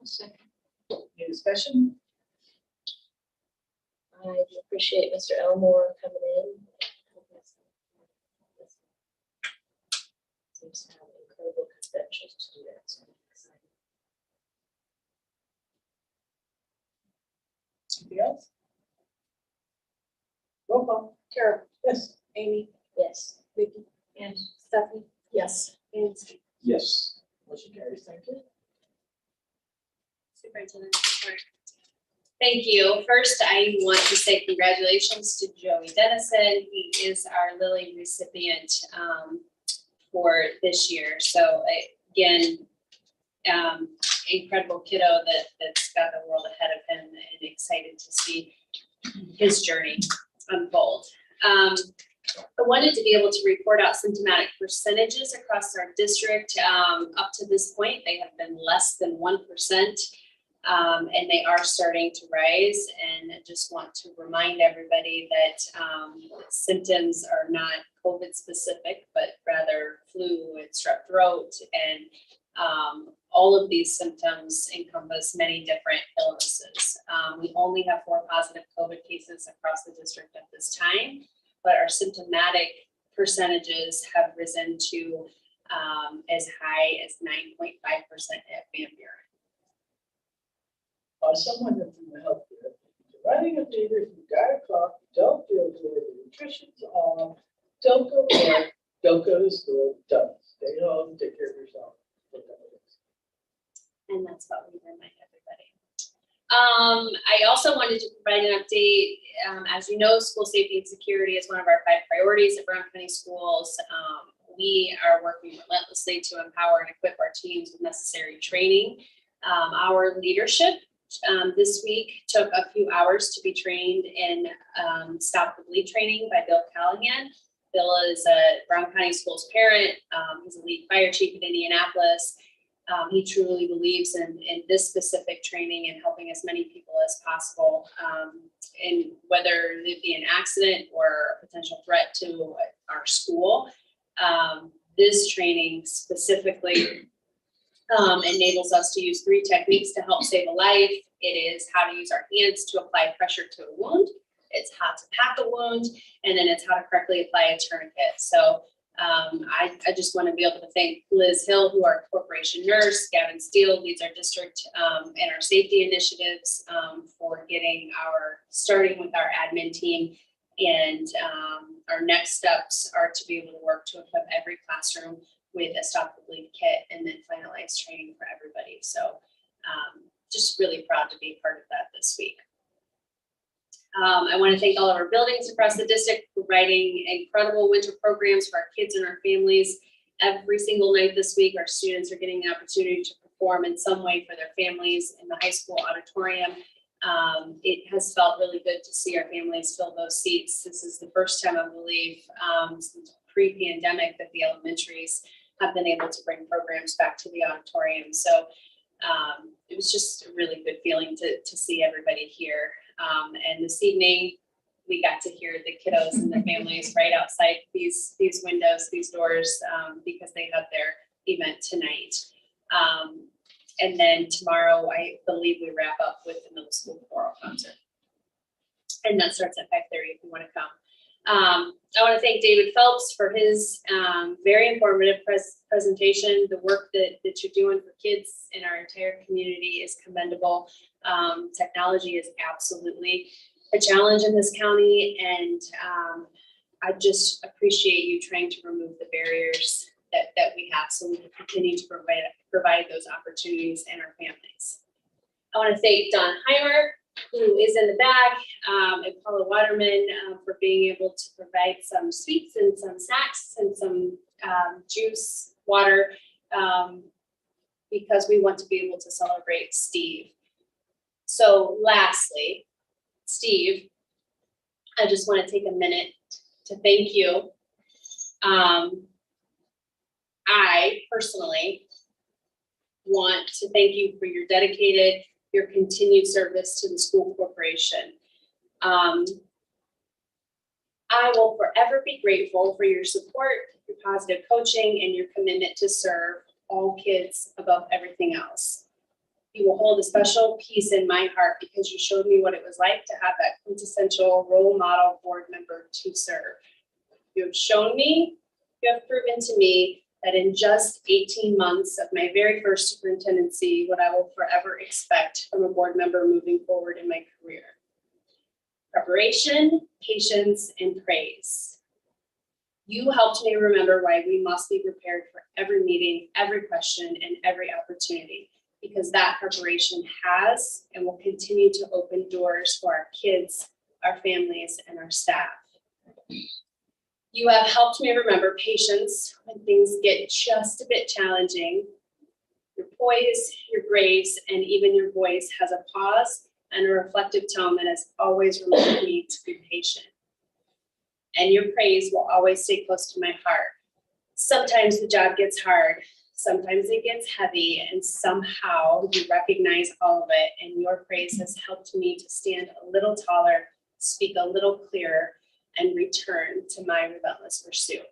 Second. Any discussion? I appreciate Mr. Elmore coming in. Seems to have incredible credentials to do that. So I'm excited. Anything else? Roll call. Carol. Yes. Amy. Yes. Vicky. Yes. Stephanie. Yes. And Steve. Yes. Motion carries. Thank you. Superintendent report. Thank you. First, I want to say congratulations to Joey Dennison. He is our Lilly recipient for this year. So again, incredible kiddo that's got the world ahead of him, and excited to see his journey unfold. I wanted to be able to report out symptomatic percentages across our district. Up to this point, they have been less than 1%. And they are starting to rise, and I just want to remind everybody that symptoms are not COVID specific, but rather flu and strep throat, and all of these symptoms encompass many different illnesses. We only have 4 positive COVID cases across the district at this time, but our symptomatic percentages have risen to as high as 9.5% at Van Buren. Someone that's in the healthcare, writing a paper, if you got a cough, don't feel good, the nutrition's off, don't go to work, don't go to school, don't. Stay home, take care of yourself. And that's what we remind everybody. I also wanted to provide an update. As you know, school safety and security is one of our 5 priorities at Brown County Schools. We are working relentlessly to empower and equip our teams with necessary training. Our leadership this week took a few hours to be trained in Stop the Bleed training by Bill Callahan. Bill is a Brown County Schools parent. He's a lead fire chief in Indianapolis. He truly believes in this specific training and helping as many people as possible, in whether it be an accident or a potential threat to our school. This training specifically enables us to use 3 techniques to help save a life. It is how to use our hands to apply pressure to a wound. It's how to pack a wound, and then it's how to correctly apply a tourniquet. So I just want to be able to thank Liz Hill, who our corporation nurse, Gavin Steele leads our district and our safety initiatives for starting with our admin team. And our next steps are to be able to work to equip every classroom with a Stop the Bleed kit, and then finalize training for everybody. So just really proud to be part of that this week. I want to thank all of our buildings across the district for providing incredible winter programs for our kids and our families. Every single night this week, our students are getting an opportunity to perform in some way for their families in the high school auditorium. It has felt really good to see our families fill those seats. This is the first time, I believe, since pre-pandemic that the elementaries have been able to bring programs back to the auditorium. So it was just a really good feeling to see everybody here. And this evening, we got to hear the kiddos and the families right outside these windows, these doors, because they had their event tonight. And then tomorrow, I believe we wrap up with the middle school choral concert. And that starts at 5:30 if you want to come. I want to thank David Phelps for his very informative presentation. The work that you're doing for kids in our entire community is commendable. Technology is absolutely a challenge in this county, and I just appreciate you trying to remove the barriers that we have so we can continue to provide those opportunities in our families. I want to thank Don Heimer, who is in the back, and Paula Waterman for being able to provide some sweets and some snacks and some juice, water, because we want to be able to celebrate Steve. So lastly, Steve, I just want to take a minute to thank you. I personally want to thank you for your continued service to the school corporation. I will forever be grateful for your support, your positive coaching, and your commitment to serve all kids above everything else. You will hold a special piece in my heart because you showed me what it was like to have that quintessential role model board member to serve. You have shown me, you have proven to me that in just 18 months of my very first superintendency, what I will forever expect from a board member moving forward in my career. Preparation, patience, and praise. You helped me remember why we must be prepared for every meeting, every question, and every opportunity, because that preparation has and will continue to open doors for our kids, our families, and our staff. You have helped me remember patience when things get just a bit challenging. Your poise, your grace, and even your voice has a pause and a reflective tone that has always reminded me to be patient. And your praise will always stay close to my heart. Sometimes the job gets hard, sometimes it gets heavy, and somehow you recognize all of it, and your praise has helped me to stand a little taller, speak a little clearer, and return to my relentless pursuit.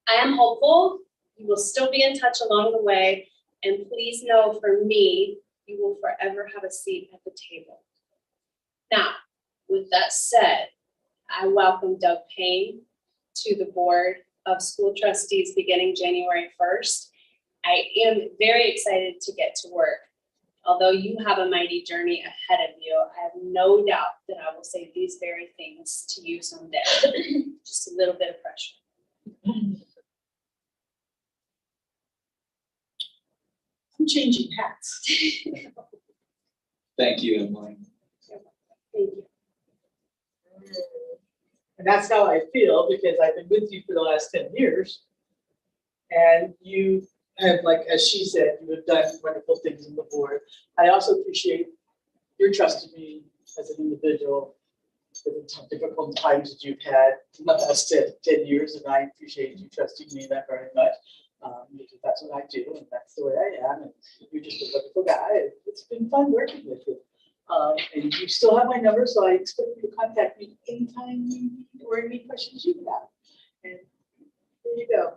I am hopeful you will still be in touch along the way, and please know for me, you will forever have a seat at the table. Now, with that said, I welcome Doug Payne to the Board of School Trustees beginning January 1st. I am very excited to get to work. Although you have a mighty journey ahead of you, I have no doubt that I will say these very things to you someday. Just a little bit of pressure. I'm changing hats. Thank you, Emily. Thank you. And that's how I feel, because I've been with you for the last 10 years. And you have, like, as she said, you have done wonderful things on the board. I also appreciate your trust in me as an individual for the difficult times that you've had in the last 10 years. And I appreciate you trusting me that very much, because that's what I do, and that's the way I am. And you're just a wonderful guy. It's been fun working with you. And you still have my number, so I expect you to contact me anytime you need or any questions you have. And there you go.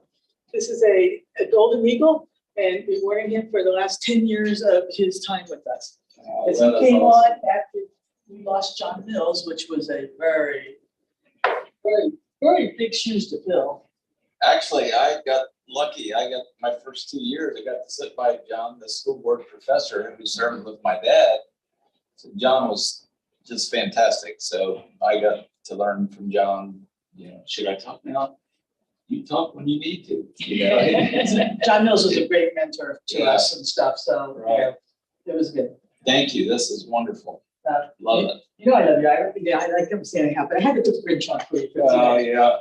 This is a golden eagle, and we've been wearing him for the last 10 years of his time with us. As he came on after we lost John Mills, which was a very, very, very big shoes to fill. Actually, I got lucky. I got my first 2 years, I got to sit by John, the school board professor who served with my dad. So John was just fantastic. So I got to learn from John, should I talk now? You talk when you need to. John Mills was a great mentor to us and stuff, so Right. It was good. Thank you. This is wonderful. Love it. You know I love you. I like him standing up, but I had to put the bridge on for you. Oh, yeah.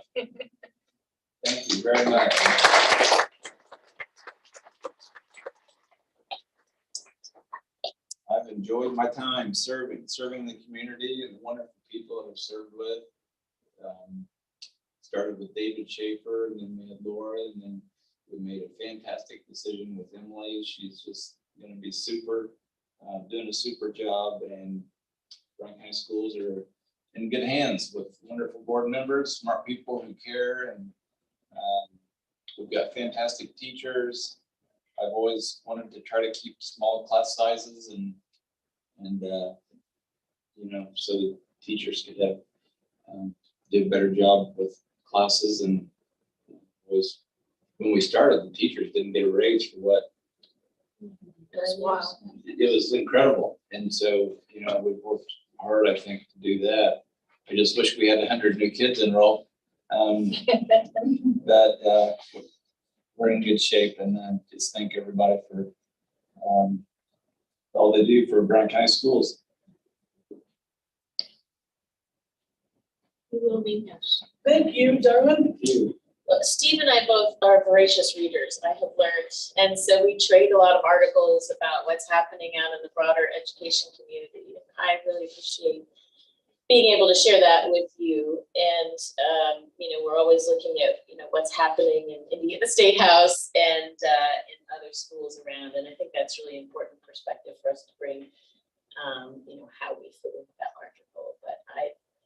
Thank you very much. I've enjoyed my time serving the community and the wonderful people I've served with. Started with David Schaefer, and then we had Laura, and then we made a fantastic decision with Emily. She's just going to be super, doing a super job, and Bryan County Schools are in good hands with wonderful board members, smart people who care, and we've got fantastic teachers. I've always wanted to try to keep small class sizes and so the teachers could have do a better job with classes. And was when we started, the teachers didn't get a raise for what Wow. it was incredible. And so we've worked hard, I think, to do that. I just wish we had 100 new kids enrolled. But we're in good shape, and just thank everybody for all they do for Bryan County Schools. We will be next. Thank you, darling. Thank you. Look, Steve and I both are voracious readers, I have learned. And so we trade a lot of articles about what's happening out in the broader education community. I really appreciate being able to share that with you. And, we're always looking at, what's happening in Indiana State House and in other schools around. And I think that's really important perspective for us to bring, how we fit into that larger goal. But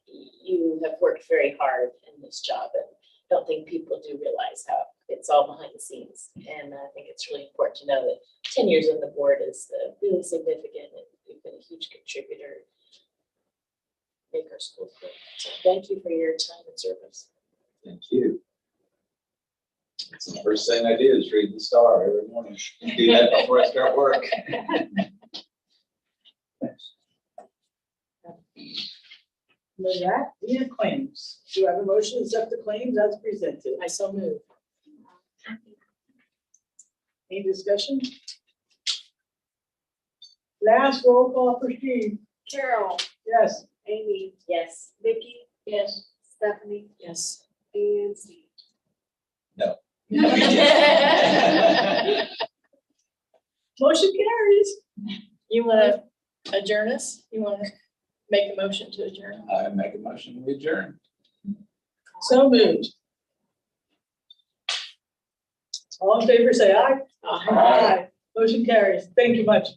you have worked very hard in this job, and I don't think people do realize how it's all behind the scenes. And I think it's really important to know that 10 years on the board is really significant, and you've been a huge contributor. Make our schools great. So thank you for your time and service. Thank you. It's the first thing I do is read the Star every morning. Do that before I start work. With that, we have claims. Do you have a motion to accept the claims as presented? I so move. Any discussion? Last roll call for Steve. Carol, Yes. Amy, Yes. Vicky, Yes. Stephanie, Yes. and Steve. Motion carries. You wanna adjourn us? You wanna make a motion to adjourn? I make a motion, we adjourn. So moved. All in favor, say aye. Aye. Motion carries. Thank you much.